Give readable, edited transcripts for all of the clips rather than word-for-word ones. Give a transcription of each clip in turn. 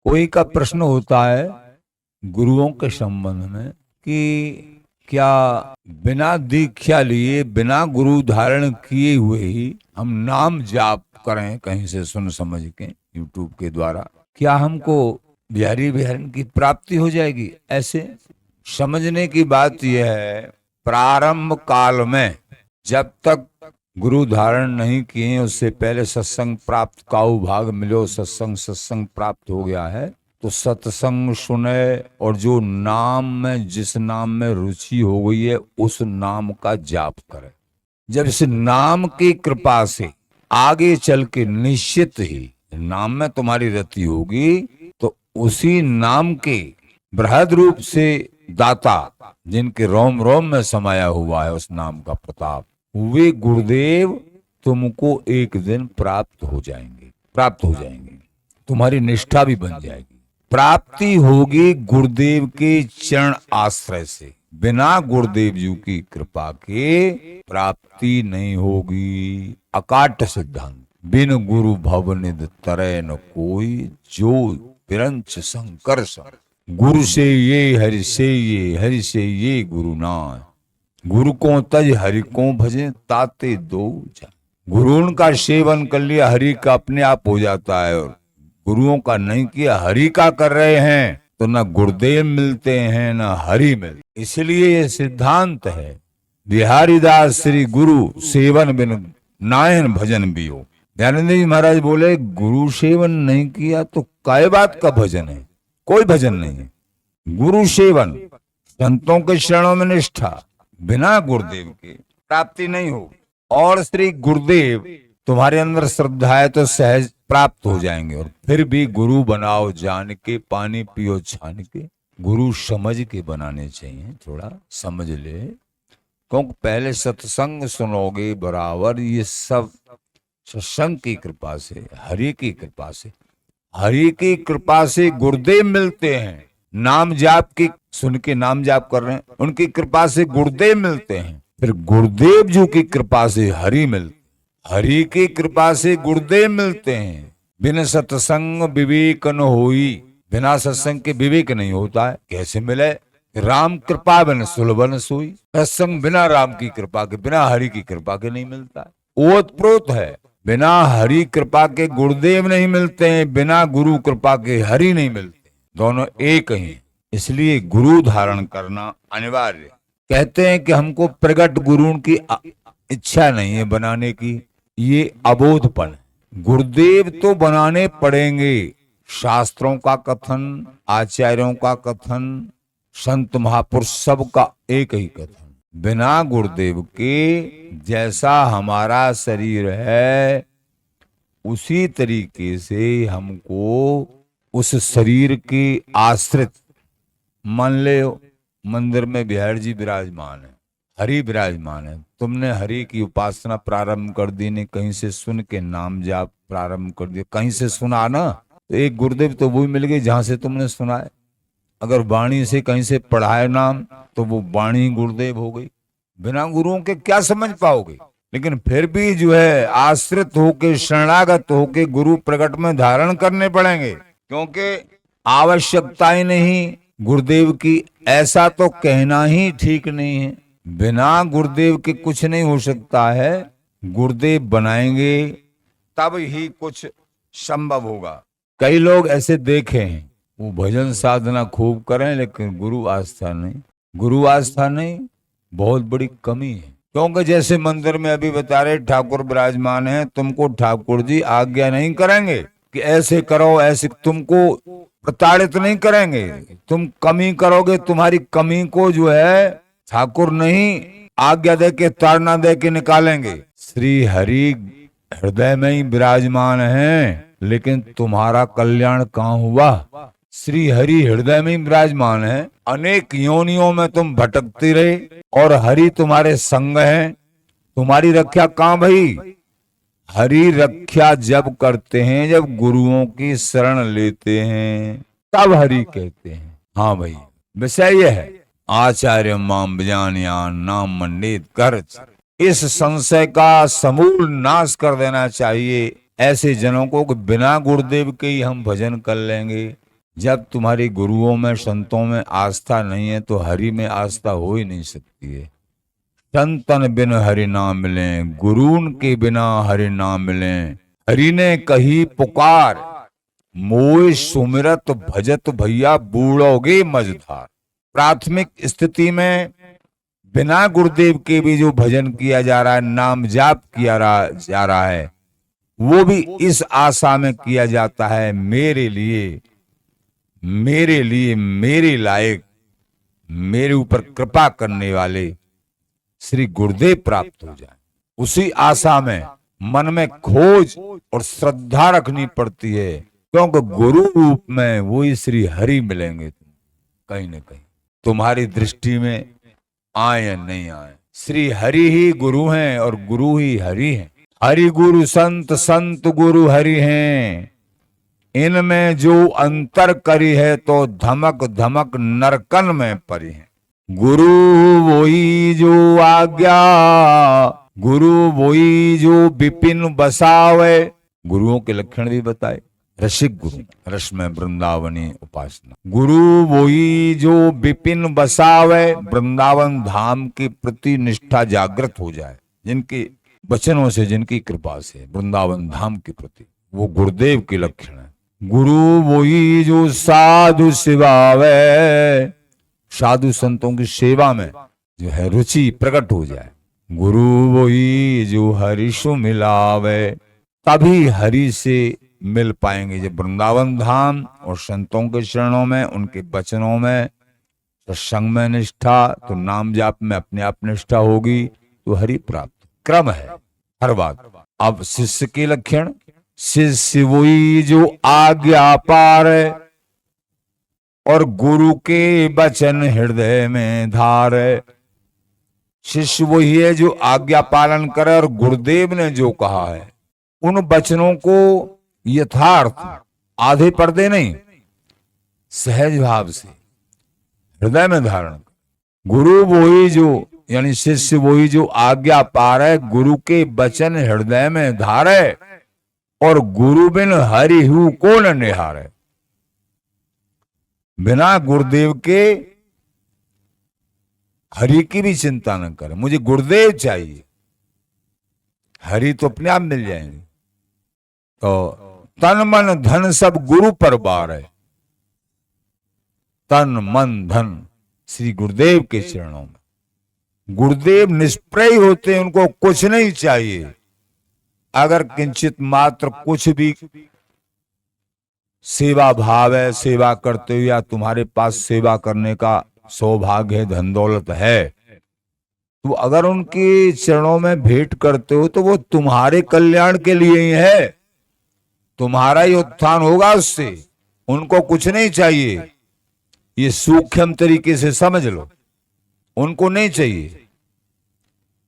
कोई का प्रश्न होता है गुरुओं के संबंध में कि क्या बिना दीक्षा लिए बिना गुरु धारण किए हुए ही हम नाम जाप करें कहीं से सुन समझ के यूट्यूब के द्वारा, क्या हमको बिहारी बिहारी की प्राप्ति हो जाएगी? ऐसे समझने की बात यह है, प्रारंभ काल में जब तक गुरु धारण नहीं किए उससे पहले सत्संग प्राप्त का भाग मिलो, सत्संग प्राप्त हो गया है तो सत्संग सुने और जो नाम में जिस नाम में रुचि हो गई है उस नाम का जाप करे। जब इस नाम की कृपा से आगे चल के निश्चित ही नाम में तुम्हारी रति होगी तो उसी नाम के बृहद रूप से दाता जिनके रोम रोम में समाया हुआ है उस नाम का प्रताप, वे गुरुदेव तुमको एक दिन प्राप्त हो जाएंगे, तुम्हारी निष्ठा भी बन जाएगी। प्राप्ति होगी गुरुदेव के चरण आश्रय से, बिना गुरुदेव जी की कृपा के प्राप्ति नहीं होगी। अकाट सिद्धांत, बिन गुरु भव निध तरै न कोई, जो पिरंच शंकर सर। गुरु से ये हरि से ये, हरि से ये गुरु नाय, गुरु को तज हरि को भजे ताते दो जा। गुरुओं का सेवन कर लिया हरि का अपने आप हो जाता है, और गुरुओं का नहीं किया हरि का कर रहे हैं तो न गुरुदेव मिलते हैं न हरि मिलते। इसलिए ये सिद्धांत है बिहारी दास श्री गुरु सेवन बिन नायन भजन भी हो। दयानंद जी महाराज बोले गुरु सेवन नहीं किया तो काय बात का भजन है? कोई भजन नहीं है। गुरु सेवन, संतों के शरणों में निष्ठा, बिना गुरुदेव के प्राप्ति नहीं होगी। और श्री गुरुदेव तुम्हारे अंदर श्रद्धा है तो सहज प्राप्त हो जाएंगे। और फिर भी गुरु बनाओ जान के, पानी पियो छान के। गुरु समझ के बनाने चाहिए, थोड़ा समझ ले, क्योंकि पहले सत्संग सुनोगे बराबर। ये सब सत्संग की कृपा से, हरि की कृपा से, हरि की कृपा से गुरुदेव मिलते हैं। नाम जाप की सुन के नाम जाप कर रहे हैं, उनकी कृपा से गुरुदेव मिलते हैं। फिर गुरुदेव जी की कृपा से हरि मिलते, हरि की कृपा से गुरुदेव मिलते हैं। बिन सत्संग विवेक न होई, बिना सत्संग के विवेक नहीं होता है। कैसे मिले? राम कृपा बिन सुलभन सोई। सत्संग बिना राम की कृपा के, बिना हरि की कृपा के नहीं मिलता है। ओतप्रोत है, बिना हरि कृपा के गुरुदेव नहीं मिलते हैं, बिना गुरु कृपा के हरि नहीं मिलते, दोनों एक ही। इसलिए गुरु धारण करना अनिवार्य। कहते हैं कि हमको प्रगट गुरु की इच्छा नहीं है बनाने की, ये अबोधपन है। गुरुदेव तो बनाने पड़ेंगे। शास्त्रों का कथन, आचार्यों का कथन, संत महापुरुष सबका एक ही कथन, बिना गुरुदेव के जैसा हमारा शरीर है उसी तरीके से हमको उस शरीर के आश्रित, मान ले मंदिर में बिहारी जी विराजमान है, हरि विराजमान है, तुमने हरि की उपासना प्रारंभ कर दी, ने कहीं से सुन के नाम जाप प्रारंभ कर दिया, कहीं से सुना ना, तो एक गुरुदेव तो वो मिल गई जहां से तुमने सुना है। अगर वाणी से कहीं से पढ़ाए नाम तो वो वाणी गुरुदेव हो गई। बिना गुरुओं के क्या समझ पाओगे? लेकिन फिर भी जो है आश्रित होके, शरणागत होके गुरु प्रकट में धारण करने पड़ेंगे, क्योंकि आवश्यकता ही नहीं गुरुदेव की, ऐसा तो कहना ही ठीक नहीं है। बिना गुरुदेव के कुछ नहीं हो सकता है। गुरुदेव बनाएंगे तब ही कुछ संभव होगा। कई लोग ऐसे देखे हैं, वो भजन साधना खूब करें लेकिन गुरु आस्था नहीं। गुरु आस्था नहीं बहुत बड़ी कमी है, क्योंकि जैसे मंदिर में अभी बता रहे ठाकुर विराजमान है, तुमको ठाकुर जी आज्ञा नहीं करेंगे कि ऐसे करो, ऐसे तुमको प्रताड़ित नहीं करेंगे। तुम कमी करोगे, तुम्हारी कमी को जो है ठाकुर नहीं आज्ञा दे के, ताड़ना दे के निकालेंगे। श्री हरि हृदय में ही विराजमान है, लेकिन तुम्हारा कल्याण कहाँ हुआ? श्री हरि हृदय में विराजमान है, अनेक योनियों में तुम भटकती रहे और हरि तुम्हारे संग है, तुम्हारी रक्षा कहाँ भई? हरि रक्षा जब करते हैं, जब गुरुओं की शरण लेते हैं, तब हरि कहते हैं। हाँ भाई, विषय यह है आचार्य माम विजानयान नाम मंडित कर। इस संशय का समूल नाश कर देना चाहिए ऐसे जनों को कि बिना गुरुदेव के ही हम भजन कर लेंगे, जब तुम्हारी गुरुओं में संतों में आस्था नहीं है तो हरि में आस्था हो ही नहीं सकती है। संतन बिन हरि ना मिले, गुरून के बिना हरि ना मिले। हरि ने कही पुकार, मोय सुमिरत भजत भैया बूढ़ोगे मझधार। प्राथमिक स्थिति में बिना गुरुदेव के भी जो भजन किया जा रहा है, नाम जाप किया जा रहा है, वो भी इस आशा में किया जाता है मेरे लिए मेरे लायक, मेरे ऊपर कृपा करने वाले श्री गुरुदेव प्राप्त हो जाए। उसी आशा में मन में खोज और श्रद्धा रखनी पड़ती है, क्योंकि गुरु रूप में वही श्री हरि मिलेंगे कहीं न कहीं। तुम्हारी दृष्टि में आए या नहीं आए, श्री हरि ही गुरु हैं और गुरु ही हरि हैं। हरि गुरु संत, संत गुरु हरि हैं। इनमें जो अंतर करी है तो धमक धमक नरकन में परी है। गुरु वही जो आज्ञा, गुरु वही जो विपिन बसावे। गुरुओं के लक्षण भी बताए। रसिक गुरु, रस में वृंदावनी उपासना। गुरु वही जो विपिन बसावे, वृंदावन धाम के प्रति निष्ठा जागृत हो जाए, जिनके वचनों से, जिनकी कृपा से वृंदावन धाम के प्रति, वो गुरुदेव के लक्षण है। गुरु वही जो साधु सिवावे, साधु संतों की सेवा में जो है रुचि प्रकट हो जाए। गुरु वही जो हरि सु मिलावे, तभी हरि से मिल पाएंगे। जब वृंदावन धाम और संतों के चरणों में, उनके वचनों में, सत्संग में निष्ठा, तो नाम जाप में अपने आप निष्ठा होगी तो हरि प्राप्त। क्रम है हर बात। अब शिष्य के लक्षण। शिष्य वही जो आज्ञा पारे और गुरु के वचन हृदय में धारे। शिष्य वही है जो आज्ञा पालन करे और गुरुदेव ने जो कहा है उन वचनों को यथार्थ, आधे पर्दे नहीं, सहज भाव से हृदय में धारण। गुरु वही जो, यानी शिष्य वही जो आज्ञा पारे, गुरु के वचन हृदय में धारे और गुरु बिन हरि हु को न निहारे। बिना गुरुदेव के हरि की भी चिंता न करे। मुझे गुरुदेव चाहिए, हरि तो अपने आप मिल जाएंगे। तो तन मन धन सब गुरु पर बार है। तन मन धन श्री गुरुदेव के चरणों में। गुरुदेव निष्प्रय होते हैं, उनको कुछ नहीं चाहिए। अगर किंचित मात्र कुछ भी सेवा भाव है, सेवा करते हो, या तुम्हारे पास सेवा करने का सौभाग्य है, धन दौलत है, तो अगर उनके चरणों में भेंट करते हो तो वो तुम्हारे कल्याण के लिए ही है। तुम्हारा ही उत्थान होगा उससे, उनको कुछ नहीं चाहिए। ये सूक्ष्म तरीके से समझ लो, उनको नहीं चाहिए।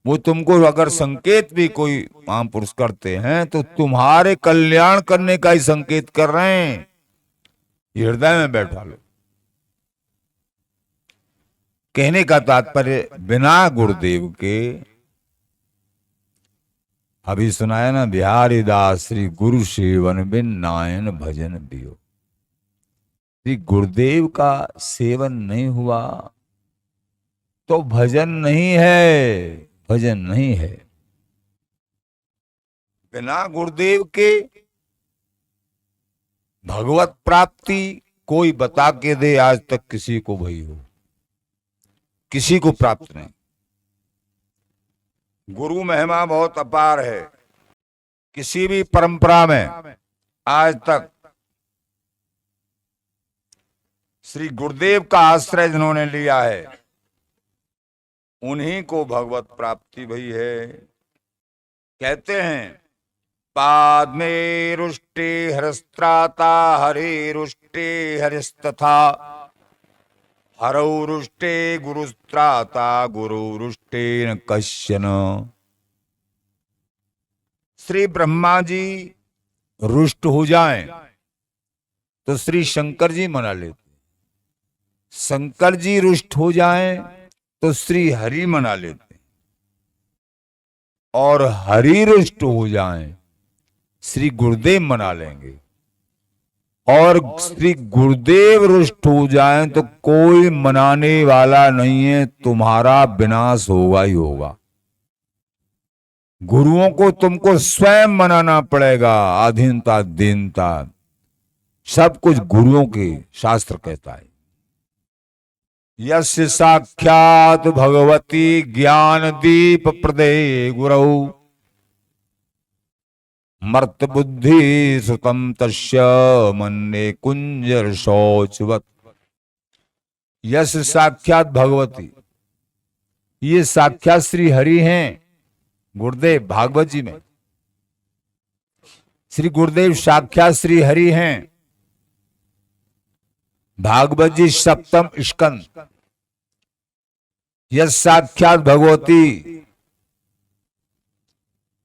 वो तुमको अगर संकेत भी कोई महापुरुष करते हैं तो तुम्हारे कल्याण करने का ही संकेत कर रहे हैं। ये हृदय में बैठा लो। कहने का तात्पर्य, बिना गुरुदेव के, अभी सुनाया ना, बिहारी दास श्री गुरु सेवन बिन नायन भजन दियो। श्री गुरुदेव का सेवन नहीं हुआ तो भजन नहीं है, भजन नहीं है। बिना गुरुदेव के भगवत प्राप्ति कोई बता के दे आज तक किसी को भई हो, किसी को प्राप्त नहीं। गुरु महिमा बहुत अपार है। किसी भी परंपरा में आज तक श्री गुरुदेव का आश्रय जिन्होंने लिया है उन्हीं को भगवत प्राप्ति भई है। कहते हैं, पाद में रुष्टे हरस्त्राता हरे रुष्टे हरिस्तथा, हरौ रुष्टे गुरुस्त्राता गुरु रुष्टे न कश्चन। श्री ब्रह्मा जी रुष्ट हो जाएं तो श्री शंकर जी मना लेते। शंकर जी रुष्ट हो जाएं तो श्री हरि मना लेते, और हरि रुष्ट हो जाएं श्री गुरुदेव मना लेंगे। और श्री गुरुदेव रुष्ट हो जाएं तो कोई मनाने वाला नहीं है, तुम्हारा विनाश होगा ही होगा। गुरुओं को तुमको स्वयं मनाना पड़ेगा। अधीनता, दीनता, सब कुछ गुरुओं के शास्त्र कहता है। यस्य साक्षात भगवती ज्ञान दीप प्रदे गुरौ मर्त बुद्धि सुतम तस्य मन्ने कुंजर शौचवत। यश साक्षात भगवती, ये साक्षात श्री हरि हैं। गुरुदेव भागवत जी में श्री गुरुदेव साक्षात श्री हरि हैं। भागवत जी सप्तम स्कंद। यश साक्षात भगवती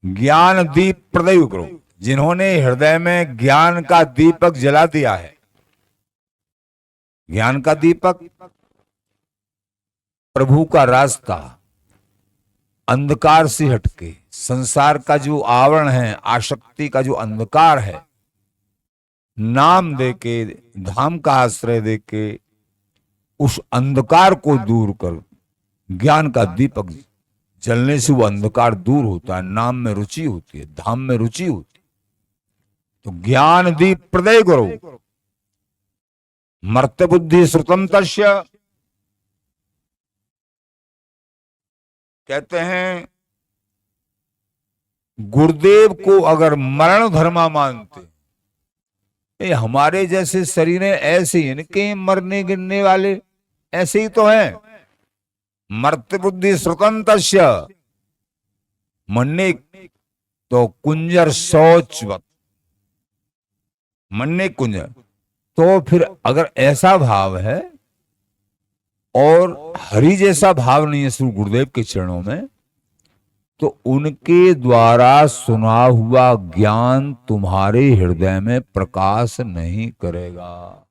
ज्ञान दीप प्रदय करो, जिन्होंने हृदय में ज्ञान का दीपक जला दिया है। ज्ञान का दीपक प्रभु का रास्ता, अंधकार से हटके संसार का जो आवरण है, आसक्ति का जो अंधकार है, नाम देके, धाम का आश्रय देके उस अंधकार को दूर कर ज्ञान का दीपक जलने से वो अंधकार दूर होता है। नाम में रुचि होती है, धाम में रुचि होती है। तो ज्ञान दीप प्रदय करो, मर्त्य बुद्धि श्रुतम तस्य। कहते हैं गुरुदेव को अगर मरण धर्मा मानते, ये हमारे जैसे शरीर है ऐसे ही, इनके मरने गिरने वाले ऐसे ही तो हैं। मर्त्य बुद्धि श्रुतम तस्य मन्ने तो कुंजर शौचवत, मन्ने कुंजर। तो फिर अगर ऐसा भाव है और हरि जैसा भाव नहीं है श्री गुरुदेव के चरणों में, तो उनके द्वारा सुना हुआ ज्ञान तुम्हारे हृदय में प्रकाश नहीं करेगा।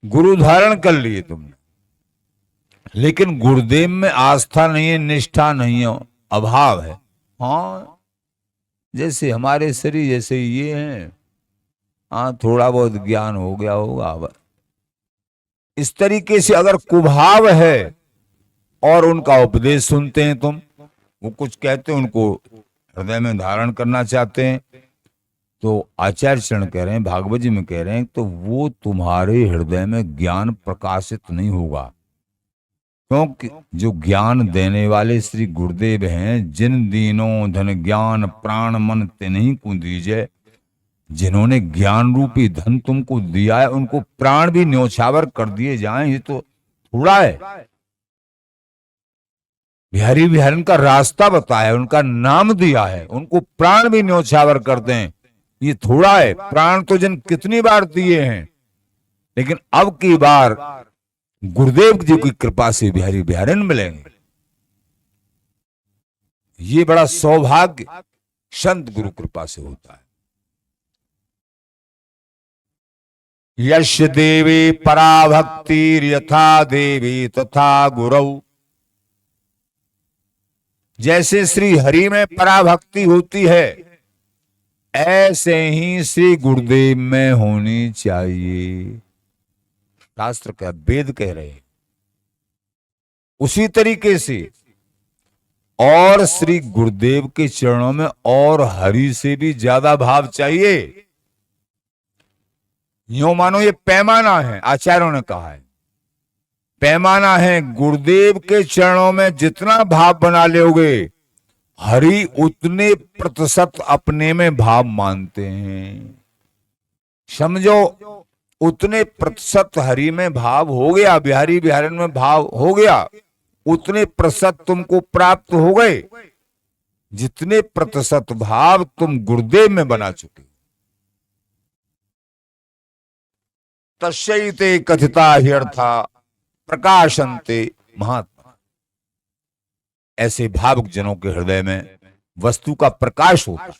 गुरु धारण कर लिए तुमने, लेकिन गुरुदेव में आस्था नहीं है, निष्ठा नहीं है, अभाव है। हाँ, जैसे हमारे शरीर जैसे ये हैं, हाँ थोड़ा बहुत ज्ञान हो गया होगा। इस तरीके से अगर कुभाव है और उनका उपदेश सुनते हैं तुम, वो कुछ कहते हैं, उनको हृदय में धारण करना चाहते हैं, तो आचार्य चरण कह रहे हैं, भागवत जी में कह रहे हैं, तो वो तुम्हारे हृदय में ज्ञान प्रकाशित नहीं होगा। क्योंकि जो ज्ञान देने वाले श्री गुरुदेव हैं, जिन दीनों धन ज्ञान प्राण मन ते नहीं को दीजिए, जिन्होंने ज्ञान रूपी धन तुमको दिया है, उनको प्राण भी न्योछावर कर दिए जाएं, ये तो थोड़ा है। बिहारी बिहारन का रास्ता बताया, उनका नाम दिया है, उनको प्राण भी न्योछावर कर दें, ये थोड़ा है। प्राण तो जन कितनी बार दिए हैं, लेकिन अब की बार गुरुदेव जी की कृपा से बिहारी बिहारन मिलेंगे। ये बड़ा सौभाग्य संत गुरु कृपा से होता है। यश देवी पराभक्ति यथा देवी तथा गुरौ। जैसे श्री हरि में पराभक्ति होती है, ऐसे ही श्री गुरुदेव में होनी चाहिए। शास्त्र का वेद कह रहे हैं उसी तरीके से। और श्री गुरुदेव के चरणों में और हरि से भी ज्यादा भाव चाहिए। यूं मानो ये पैमाना है, आचार्यों ने कहा है पैमाना है। गुरुदेव के चरणों में जितना भाव बना लोगे, हरि उतने प्रतिशत अपने में भाव मानते हैं। समझो, उतने प्रतिशत हरि में भाव हो गया, बिहारी बिहारन में भाव हो गया, उतने प्रतिशत तुमको प्राप्त हो गए जितने प्रतिशत भाव तुम गुरुदेव में बना चुके। तस्यैते कथिता ह्यर्था प्रकाशन्ते महात्मा। ऐसे भावुक जनों के हृदय में वस्तु का प्रकाश होता है।